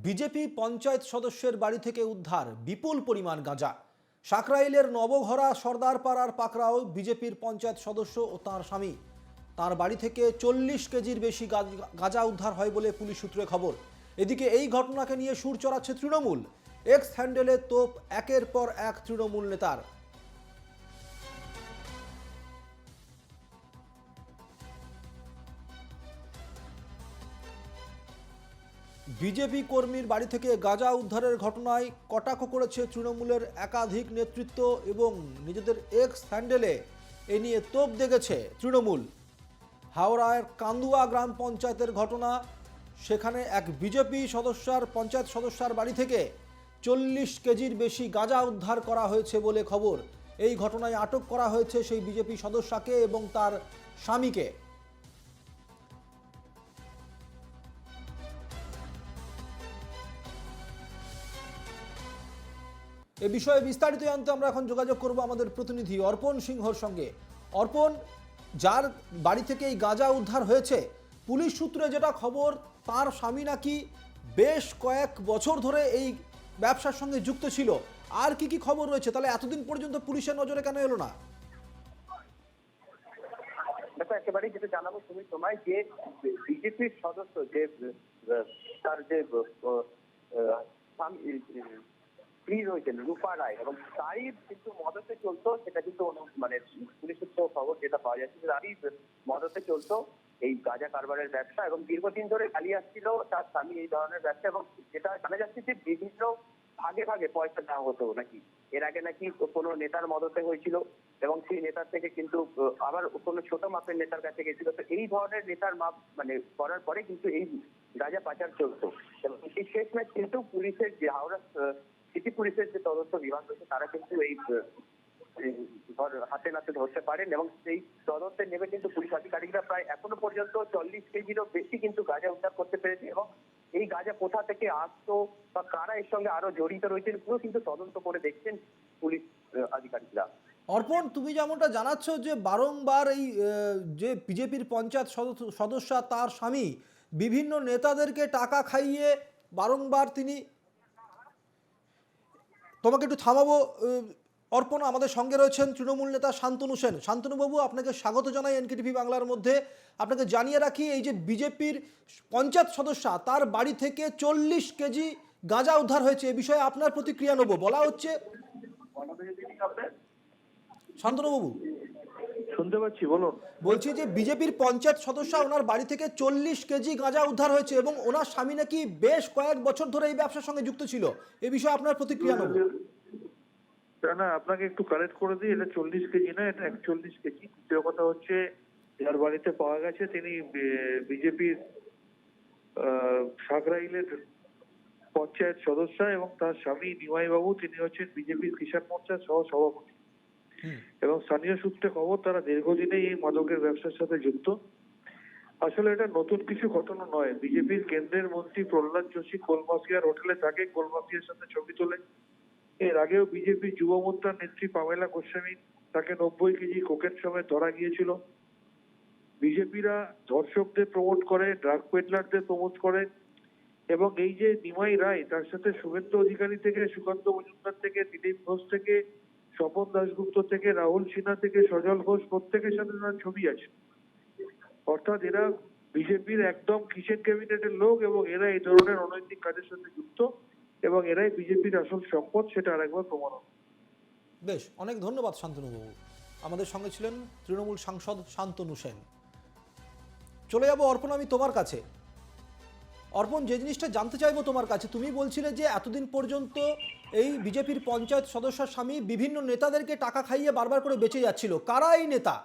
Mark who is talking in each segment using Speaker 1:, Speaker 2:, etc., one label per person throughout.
Speaker 1: BJP panchayat সদস্যের বাড়ি থেকে উদ্ধার বিপুল পরিমাণ গাঁজা। সাকরাইলের নবঘরা সর্দারপাড়ার পাকড়াও বিজেপির পঞ্চায়েত সদস্য ও তাঁর স্বামী। তার বাড়ি থেকে 40 কেজির বেশি গাঁজা উদ্ধার হয় বলে পুলিশ সূত্রে খবর। এদিকে এই ঘটনাকে নিয়ে সুর চড়াচ্ছে তৃণমূল। এক্স হ্যান্ডেলে তোপ একের পর এক তৃণমূল নেতার। বিজেপি কর্মীর বাড়ি থেকে গাঁজা উদ্ধারের ঘটনায় কটাক্ষ করেছে তৃণমূলের একাধিক নেতৃত্ব এবং নিজেদের এক্স হ্যান্ডেলে এ নিয়ে তোপ দেখেছে তৃণমূল। হাওড়ার কান্দুয়া গ্রাম পঞ্চায়েতের ঘটনা, সেখানে এক বিজেপি পঞ্চায়েত সদস্যার বাড়ি থেকে 40 কেজির বেশি গাঁজা উদ্ধার করা হয়েছে বলে খবর। এই ঘটনায় আটক করা হয়েছে সেই বিজেপি সদস্যকে এবং তার স্বামীকে। এ বিষয়ে বিস্তারিত জানতে আমরা এখন যোগাযোগ করব আমাদের প্রতিনিধি অর্পণ সিংহর সঙ্গে। অর্পণ, যার বাড়ি থেকে এই গাঁজা উদ্ধার হয়েছে, পুলিশ সূত্রে যেটা খবর, তার স্বামী নাকি বেশ কয়েক বছর ধরে এই ব্যবসার সঙ্গে যুক্ত ছিল। আর কি কি খবর রয়েছে? তাহলে এতদিন পর্যন্ত পুলিশের নজরে কেন এলো না?
Speaker 2: দেখো, একেবারেই যেটা জানাবো তুমি তোমায়, যে বিজেপির সদস্য যে তার যে স্ত্রী রয়েছেন রূপা রায়, এবং তারই কিন্তু মদতে চলতো, সেটা কিন্তু মানে পুলিশ সূত্র খবর যেটা পাওয়া যাচ্ছে, তারই মদতে চলতো এই গাঁজা কারবারের ব্যবসা, এবং দীর্ঘদিন ধরে চালিয়ে আসছিল তার স্বামী এই ধরনের ব্যবসা। এবং যেটা জানা যাচ্ছে যে বিভিন্ন ভাগে ভাগে পয়সা দেওয়া হতো নাকি। এর আগে নাকি কোনো নেতার মদতে হয়েছিল, এবং সেই নেতার থেকে কিন্তু আবার কোনো ছোট মাপের নেতার কাছে গেছিল। তো এই ধরনের নেতার মাপ মানে করার পরে কিন্তু এই গাঁজা পাচার চলতো। এবং এই শেষ ম্যাচ কিন্তু পুলিশের যে হাওড়া সিটি পুলিশের যে তদন্ত বিভাগ রয়েছে, তারা কিন্তু এই হাতে নাতে ধরতে পারেন, এবং সেই তদন্তে নেমে কিন্তু পুলিশ আধিকারিকরা প্রায় এখনো পর্যন্ত 40 কেজিরও বেশি কিন্তু গাঁজা উদ্ধার করতে পেরেছে। এবং এই গাঁজা কোথা থেকে আসতো বা কারা এর সঙ্গে আরো জড়িত রয়েছেন, পুরো কিন্তু তদন্ত করে দেখছেন পুলিশ আধিকারিকরা।
Speaker 1: অর্পণ, তুমি যেমনটা জানাচ্ছ যে বারংবার এই যে বিজেপির পঞ্চায়েত সদস্য তার স্বামী বিভিন্ন নেতাদেরকে টাকা খাইয়ে বারংবার তিনি, তোমাকে একটু থামাবো অর্পণ, আমাদের সঙ্গে রয়েছেন তৃণমূল নেতা শান্তনু সেন। শান্তনুবাবু, আপনাকে স্বাগত জানাই এনকেটিভি বাংলার মধ্যে। আপনাকে জানিয়ে রাখি, এই যে বিজেপির পঞ্চায়েত সদস্য তার বাড়ি থেকে 40 কেজি গাঁজা উদ্ধার হয়েছে, এ বিষয়ে আপনার প্রতিক্রিয়া নেব। বলা হচ্ছে, শান্তনুবাবু
Speaker 3: শুনতে পাচ্ছি, বলুন।
Speaker 1: বলছি যে বিজেপির পঞ্চায়েত সদস্য ওনার বাড়ি থেকে 40 কেজি গাঁজা উদ্ধার হয়েছে এবং ওনার স্বামী নাকি বেশ কয়েক বছর ধরে এই ব্যবসার সঙ্গে যুক্ত ছিল, এ বিষয়ে আপনার প্রতিক্রিয়া নেব।
Speaker 3: না, আপনাকে একটু কারেক্ট করে দিই, এটা 40 কেজি না, এটা 41 কেজি। দ্বিতীয় কথা হচ্ছে, যার বাড়িতে পাওয়া গেছে তিনি বিজেপির সাকরাইলের পঞ্চায়েত সদস্য, এবং তার স্বামী নিমাই বাবু, তিনি হচ্ছেন বিজেপির কিষাণ মোর্চার সহ সভাপতি। এবং স্থানীয় সূত্রে খবর, তারা দীর্ঘদিনেই এই মাদকের ব্যবসার সাথে যুক্ত। আসলে এটা নতুন কিছু ঘটনা নয়। বিজেপির কেন্দ্রের মন্ত্রী প্রহ্লাদ যোশী কোলমাসিয়ার হোটেলে থাকে, কোলমাসিয়ার সাথে ছবি তোলে। এর আগেও বিজেপি যুব মোর্চার নেত্রী পামেলা গোস্বামী, তাকে 90 কেজি কোকেন সমেত ধরা গিয়েছিল। বিজেপিরা ধর্ষকদের প্রমোট করে, ড্রাগ পেডলারদের প্রমোট করে, এবং এই যে নিমাই রায়, তার সাথে শুভেন্দু অধিকারী থেকে, সুকান্ত মজুমদার থেকে, দিলীপ ঘোষ থেকে, স্বপন দাশগুপ্ত থেকে, রাহুল সিনহা থেকে, সজল ঘোষ, প্রত্যেকের সাথে তার ছবি আছে। অর্থাৎ এরা বিজেপির একদম কিচেন ক্যাবিনেটের লোক, এবং এরা এই ধরনের অনৈতিক কাজের সাথে যুক্ত, এবং এরাই বিজেপির আসল সম্পদ, সেটা আরেকবার প্রমাণ।
Speaker 1: বেশ, অনেক ধন্যবাদ শান্তনুবাবু। আমাদের সঙ্গে ছিলেন তৃণমূল সাংসদ শান্তনু সেন। চলে যাব অর্পণ আমি তোমার কাছে। অর্পণ, যে জিনিসটা জানতে চাইবো তোমার কাছে, তুমি বলছিলে যে এতদিন পর্যন্ত এই বিজেপির পঞ্চায়েত সদস্যর স্বামী বিভিন্ন নেতাদেরকে টাকা খাইয়ে বারবার করে বেঁচে যাচ্ছিল। কারা এই নেতা?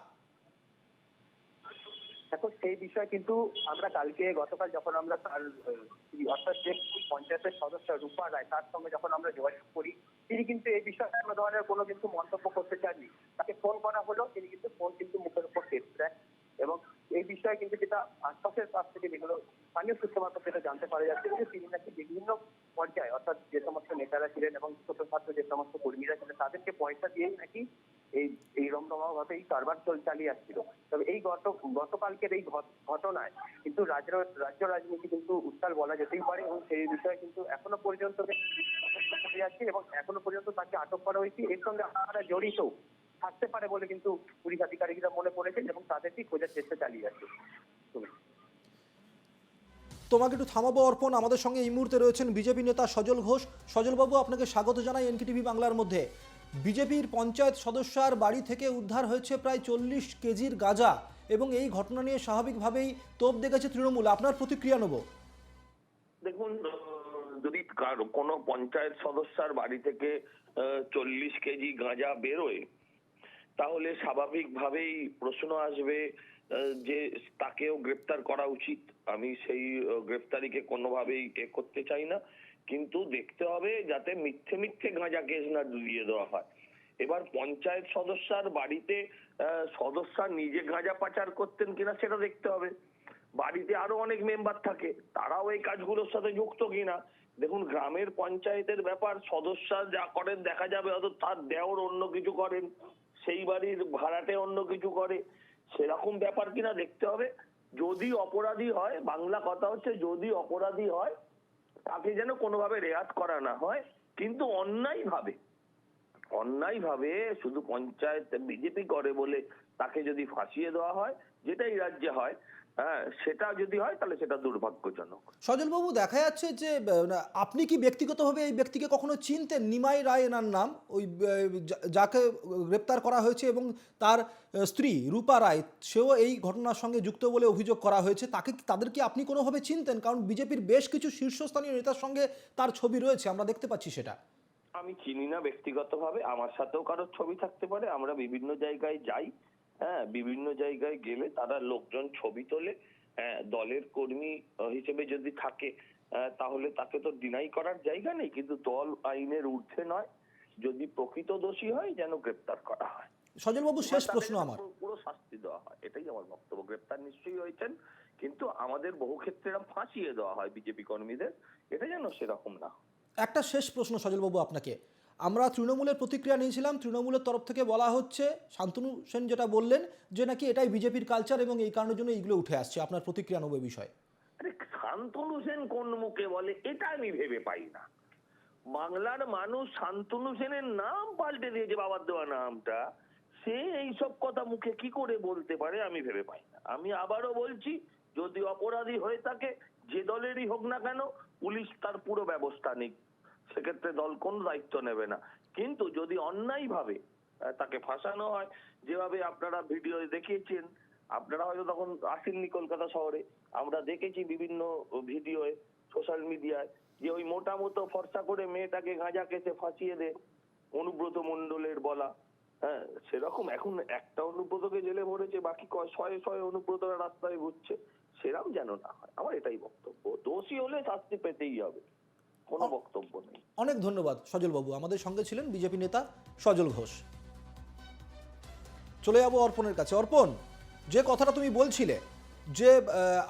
Speaker 2: এখন সেই বিষয় কিন্তু আমরা গতকাল যখন আমরা তার অর্থাৎ যে পঞ্চায়েতের সদস্য রূপা রায়, তার সঙ্গে যখন আমরা যোগাযোগ করি, তিনি কিন্তু এই বিষয়ে কোনো ধরনের কোনো কিন্তু মন্তব্য করতে চাননি। তাকে ফোন করা হলো, তিনি কিন্তু ফোন কিন্তু মুখের উপর টেপে দেয়। এবং এই বিষয়ে কিন্তু যেটা আশপাশের কাছ থেকে বিভিন্ন স্থানীয় সূত্র মারফত যেটা জানতে পারা যাচ্ছে, যে তিনি নাকি বিভিন্ন পর্যায়ে, অর্থাৎ যে সমস্ত নেতারা ছিলেন এবং ছোটখাটো যে সমস্ত কর্মীরা ছিলেন, তাদেরকে পয়সা দিয়েই নাকি এই রমরমা ভাবে এই কারবার চালিয়ে আসছিল। তবে এই গতকালকের এই ঘটনায় কিন্তু রাজ্য রাজনীতি কিন্তু উত্তাল বলা যেতেই পারে, এবং সেই বিষয়ে কিন্তু এখনো পর্যন্ত করে যাচ্ছে এবং এখনো পর্যন্ত তাকে আটক করা হয়েছে। এর সঙ্গে আপনারা জড়িত থাকতে পারে বলে কিন্তু পুলিশ আধিকারিকরা মনে করেছেন এবং তাদেরকেই খোঁজার চেষ্টা চালিয়ে যাচ্ছে।
Speaker 1: তোমাকে একটু থামাবো অর্পণ। আমাদের সঙ্গে এই মুহূর্তে রয়েছেন বিজেপি নেতা সজল ঘোষ। সজলবাবু, আপনাকে স্বাগত জানাই এনকেটিভি বাংলার মধ্যে। বিজেপির পঞ্চায়েত সদস্যার বাড়ি থেকে উদ্ধার হয়েছে প্রায় 40 কেজির গাঁজা এবং এই ঘটনা নিয়ে স্বাভাবিকভাবেই তোপ দেখেছে তৃণমূল। আপনার প্রতিক্রিয়া নেব।
Speaker 4: দেখুন, যদি কোনো পঞ্চায়েত সদস্যার বাড়ি থেকে 40 কেজি গাঁজা বেরোয়, তাহলে স্বাভাবিকভাবেই প্রশ্ন আসবে যে তাকেও গ্রেপ্তার করা উচিত। আমি সেই গ্রেপ্তারিকে কোনোভাবেই করতে চাই না, কিন্তু দেখতে হবে যাতে মিথ্যে মিথ্যে গাঁজা কেস না দিয়ে দেওয়া হয়। এবার পঞ্চায়েত সদস্যার বাড়িতে সদস্যা নিজে গাঁজা পাচার করতেন কিনা সেটা দেখতে হবে। বাড়িতে আরো অনেক মেম্বার থাকে, তারাও এই কাজগুলোর সাথে যুক্ত কিনা। দেখুন, গ্রামের পঞ্চায়েতের ব্যাপার, সদস্যা যা করেন দেখা যাবে হয়তো তার দেওর অন্য কিছু করেন, সেই বাড়ির ভাড়াটে অন্য কিছু করে, সেরকম ব্যাপার কিনা দেখতে হবে। যদি অপরাধী হয়, বাংলা কথা হচ্ছে যদি অপরাধী হয় তাকে যেন কোনোভাবে রেয়াত করা না হয়, কিন্তু অন্যায়ভাবে শুধু পঞ্চায়েত বিজেপি করে বলে তাকে যদি ফাঁসিয়ে দেওয়া হয়, যেটা এই রাজ্যে হয়, হ্যাঁ, সেটা যদি হয় তাহলে সেটা দুর্ভাগ্যজনক।
Speaker 1: সজলবাবু, দেখা যাচ্ছে যে আপনি কি ব্যক্তিগতভাবে এই ব্যক্তিকে কখনো চিনতেন? নিমাই রায় এনার নাম, ওই যাকে গ্রেপ্তার করা হয়েছে, এবং তার স্ত্রী রূপা রায়, সেও এই ঘটনার সঙ্গে যুক্ত বলে অভিযোগ করা হয়েছে। তাদেরকে আপনি কোনোভাবে চিনতেন? কারণ বিজেপির বেশ কিছু শীর্ষস্থানীয় নেতার সঙ্গে তার ছবি রয়েছে, আমরা দেখতে পাচ্ছি সেটা।
Speaker 4: আমি চিনি না ব্যক্তিগতভাবে, আমার সাথেও কারোর ছবি থাকতে পারে। আমরা বিভিন্ন জায়গায় যাই, হ্যাঁ, বিভিন্ন জায়গায় গেলে তারা লোকজন ছবি তোলে। হ্যাঁ, দলের কর্মী হিসেবে যদি থাকে তাহলে তাকে তো ডিনাই করার জায়গা নেই, কিন্তু দল আইনের ঊর্ধ্বে নয়। যদি প্রকৃত দোষী হয় যেন গ্রেপ্তার করা হয়।
Speaker 1: সজলবাবু, শেষ প্রশ্ন আমার।
Speaker 4: পুরো শাস্তি দেওয়া হয়, এটাই আমার বক্তব্য। গ্রেপ্তার নিশ্চয়ই হয়েছেন, কিন্তু আমাদের বহু ক্ষেত্রে এরকম ফাঁসিয়ে দেওয়া হয় বিজেপি কর্মীদের, এটা যেন সেরকম না।
Speaker 1: একটা শেষ প্রশ্ন সজলবাবু আপনাকে। আমরা তৃণমূলের প্রতিক্রিয়া নিয়েছিলাম, তৃণমূলের তরফ থেকে বলা হচ্ছে, শান্তনু সেন যেটা বললেন, যে নাকি এটাই বিজেপির কালচার এবং এই কারণের জন্য এইগুলো উঠে আসছে। আপনার প্রতিক্রিয়া নেব এই বিষয়ে।
Speaker 4: আরে, শান্তনু সেন কোন মুখে বলে এটা আমি ভেবে পাই না। বাংলার মানুষ শান্তনু সেনের নাম পাল্টে দিয়েছে, বাবার দেওয়া নামটা। সে এইসব কথা মুখে কি করে বলতে পারে আমি ভেবে পাই না। আমি আবারও বলছি, যদি অপরাধী হয়ে থাকে যে দলেরই হোক না কেন, পুলিশ তার পুরো ব্যবস্থা নিক, সেক্ষেত্রে দল কোন দায়িত্ব নেবে না। কিন্তু যদি অন্যায়ভাবে তাকে ফাঁসানো হয়, যেভাবে আপনারা ভিডিও দেখিয়েছেন, আপনারা হয়তো তখন আসেননি কলকাতা শহরে, আমরা দেখেছি বিভিন্ন ভিডিওয়ে সোশ্যাল মিডিয়ায়, যে ওই মোটামোটো ফর্সা করে মেয়েটাকে গাঁজা কেসে ফাঁসিয়ে দে, অনুব্রত মণ্ডলের বলা। হ্যাঁ, সেরকম এখন একটা অনুব্রতকে জেলে ভরেছে, বাকি শয়ে শয়ে অনুব্রতরা রাস্তায় ঘুরছে, সেরকম যেন না হয়। আমার এটাই বক্তব্য। দোষী হলে শাস্তি পেতেই হবে, কোনো বক্তব্য নেই।
Speaker 1: অনেক ধন্যবাদ সজলবাবু। আমাদের সঙ্গে ছিলেন বিজেপি নেতা সজল ঘোষ। চলে যাবো অর্পণের কাছে। অর্পণ, যে কথাটা তুমি বলছিলে, যে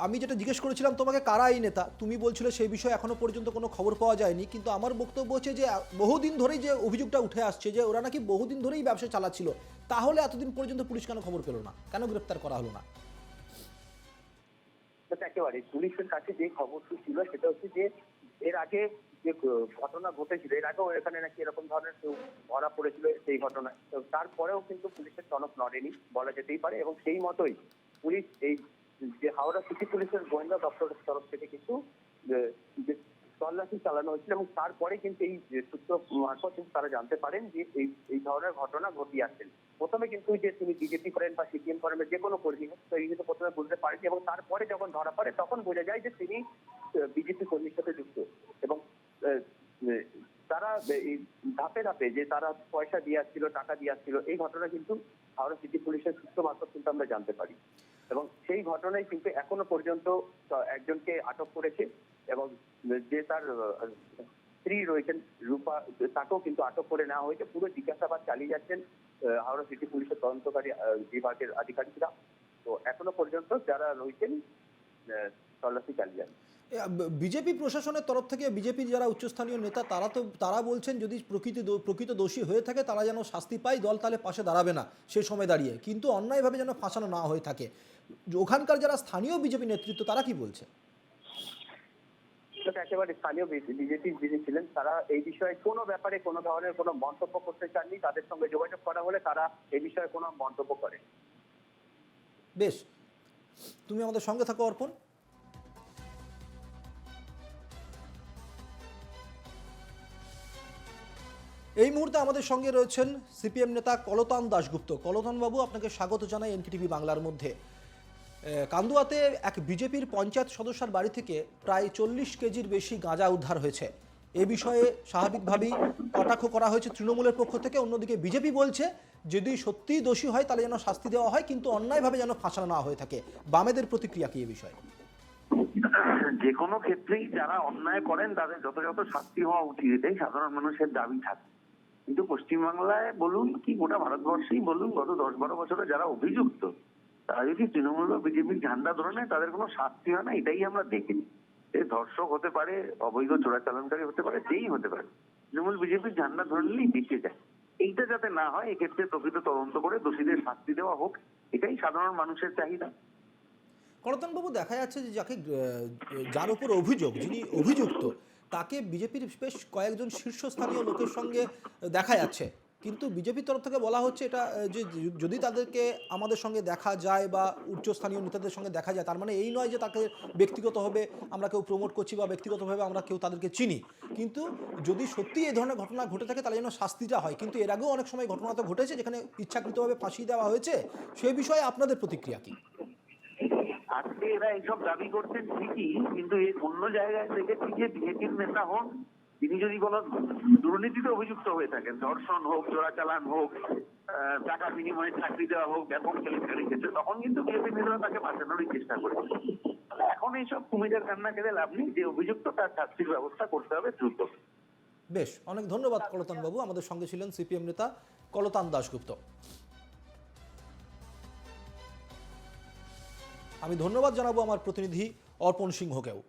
Speaker 1: আমি যেটা জিজ্ঞেস করেছিলাম তোমাকে কারা এই নেতা, তুমি বলছিলে সেই বিষয়ে এখনো পর্যন্ত কোনো খবর পাওয়া যায়নি, কিন্তু আমার বক্তব্য হচ্ছে যে বহুদিন ধরেই যে অভিযোগটা উঠে আসছে যে ওরা নাকি বহুদিন ধরেই ব্যবসা চালাচ্ছিল, তাহলে এতদিন পর্যন্ত পুলিশ কেন খবর পেল না, কেন গ্রেপ্তার করা হলো না?
Speaker 2: একেবারে পুলিশের কাছে যে খবরটি ছিল সেটা হচ্ছে যে এর আগে যে ঘটনা ঘটেছিল, এর আগেও এখানে নাকি এরকম ধরনের কেউ ধরা পড়েছিল সেই ঘটনায়। তারপরেও কিন্তু পুলিশের টনক নড়েনি বলা যেতেই পারে, এবং সেই মতোই পুলিশ এই যে হাওড়া সিটি পুলিশের গোয়েন্দা দপ্তরের তরফ থেকে কিন্তু তল্লাশি চালানো হয়েছিল, এবং তারপরে কিন্তু এই সূত্র মারফত তারা জানতে পারেন যে এই ধরনের ঘটনা ঘটিয়ে আসছেন। প্রথমে কিন্তু যে তিনি বিজেপি করেন বা সিপিএম করেন যে কোনো কর্মী হোক, তো এই কিন্তু প্রথমে বুঝতে পারেনি, এবং তারপরে যখন ধরা পড়ে তখন বোঝা যায় যে তিনি বিজেপি কর্মীর সাথে যুক্ত। এবং তারা এই ধাপে ধাপে যে তারা পয়সা দিয়ে আসছিল, টাকা দিয়ে আসছিল, এই ঘটনা কিন্তু হাওড়া সিটি পুলিশের সূত্র মারফত কিন্তু আমরা জানতে পারি। এবং সেই ঘটনায় কিন্তু এখনো পর্যন্ত একজনকে আটক করেছে, এবং যে তার স্ত্রী রয়েছেন রূপা, তাকেও কিন্তু আটক করে নেওয়া হয়েছে। পুরো জিজ্ঞাসাবাদ চালিয়ে যাচ্ছেন হাওড়া সিটি পুলিশের তদন্তকারী বিভাগের আধিকারিকরা। তো এখনো পর্যন্ত যারা রয়েছেন তল্লাশি চালিয়ে যাচ্ছেন।
Speaker 1: বিজেপি প্রশাসনের তরফ থেকে বিজেপির যারা উচ্চস্থানীয় নেতা তারা বলছেন যদি প্রকৃত দোষী হয়ে থাকে তারা যেন শাস্তি পায়, দল তাহলে পাশে দাঁড়াবে না সেই সময় দাঁড়িয়ে, কিন্তু অন্যায়ভাবে যেন ফাঁসানো না হয়ে থাকে। ওখানকার যারা স্থানীয় বিজেপি নেতৃত্ব তারা কি বলছে?
Speaker 2: তো একেবারে স্থানীয় বিজেপি যিনি ছিলেন তারা এই বিষয়ে কোনো ব্যাপারে কোনো ধরনের কোনো মন্তব্য করতে চাননি। তাদের সঙ্গে যোগাযোগ করা হলে তারা এই বিষয়ে কোনো মন্তব্য করে।
Speaker 1: বেশ, তুমি আমাদের সঙ্গে থাকো অর্পণ। এই মুহূর্তে আমাদের সঙ্গে রয়েছেন সিপিএম নেতা কলতান দাশগুপ্ত। কলতান বাবু, আপনাকে স্বাগত জানাই এনকেটিভি বাংলার মধ্যে। কান্দুয়াতে এক বিজেপির পঞ্চায়েত সদস্যের বাড়ি থেকে প্রায় 40 কেজির বেশি গাঁজা উদ্ধার হয়েছে। এ বিষয়ে স্বাভাবিকভাবেই কটাক্ষ করা হয়েছে তৃণমূলের পক্ষ থেকে। অন্যদিকে বিজেপি বলছে যদি সত্যিই দোষী হয় তাহলে যেন শাস্তি দেওয়া হয়, কিন্তু অন্যায়ভাবে যেন ফাঁসানো না হয়ে থাকে। বামেদের প্রতিক্রিয়া কি এ বিষয়ে?
Speaker 5: যে কোনো ক্ষেত্রেই যারা অন্যায় করেন তাদের যথাযথ শাস্তি হওয়া উচিত, এটাই সাধারণ মানুষের দাবি থাকে। কিন্তু পশ্চিমবাংলায় বলুন কি গোটা ভারতবর্ষেই বলুন, গত 10-12 বছরে যারা অভিযুক্ত তারা যদি তৃণমূল বা বিজেপির ঝান্ডা ধরে নেয় তাদের কোনো শাস্তি হয় না, এটাই আমরা দেখিনি। এ ধর্ষক হতে পারে, অবৈধ চোরাচালানকারী হতে পারে, যেই হতে পারে, তৃণমূল বিজেপির ঝান্ডা ধরলেই বেঁচে যায়। এইটা যাতে না হয় এক্ষেত্রে প্রকৃত তদন্ত করে দোষীদের শাস্তি দেওয়া হোক, এটাই সাধারণ মানুষের চাহিদা।
Speaker 1: কলতানবাবু, দেখা যাচ্ছে যে যার উপর অভিযোগ, যিনি অভিযুক্ত, তাকে বিজেপির বেশ কয়েকজন শীর্ষস্থানীয় লোকের সঙ্গে দেখা যাচ্ছে, কিন্তু বিজেপির তরফ থেকে বলা হচ্ছে এটা যে যদি তাদেরকে আমাদের সঙ্গে দেখা যায় বা উচ্চস্থানীয় নেতাদের সঙ্গে দেখা যায়, তার মানে এই নয় যে তাকে ব্যক্তিগতভাবে আমরা কেউ প্রমোট করছি বা ব্যক্তিগতভাবে আমরা কেউ তাদেরকে চিনি। কিন্তু যদি সত্যি এই ধরনের ঘটনা ঘটে থাকে তাহলে যেন শাস্তিটা হয়। কিন্তু এর আগেও অনেক সময় ঘটনা তো ঘটেছে যেখানে ইচ্ছাকৃতভাবে ফাঁসি দেওয়া হয়েছে। সেই বিষয়ে আপনাদের প্রতিক্রিয়া কি?
Speaker 5: আজকে এরা এইসব দাবি করছেন ঠিকই, কিন্তু এই অন্য জায়গায় দেখেছি যে বিজেপির নেতা হন, তিনি যদি কোনো দুর্নীতিতে অভিযুক্ত হয়ে থাকেন, ধর্ষণ হোক, চোরাচালান হোক, টাকা বিনিময়ে চাকরি দেওয়া হোক, ব্যাপক কেলেঙ্কারি ক্ষেত্রে, তখন কিন্তু বিজেপি নেতারা তাকে বাঁচানোরই চেষ্টা করেছে। এখন এইসব কুমিরের কান্না কেঁদে লাভ নেই, যে অভিযুক্ত তার শাস্তির ব্যবস্থা করতে হবে দ্রুত।
Speaker 1: বেশ, অনেক ধন্যবাদ কলতান বাবু। আমাদের সঙ্গে ছিলেন সিপিএম নেতা কলতান দাশগুপ্ত। আমি ধন্যবাদ জানাবো আমার প্রতিনিধি অর্পণ সিংহকেও।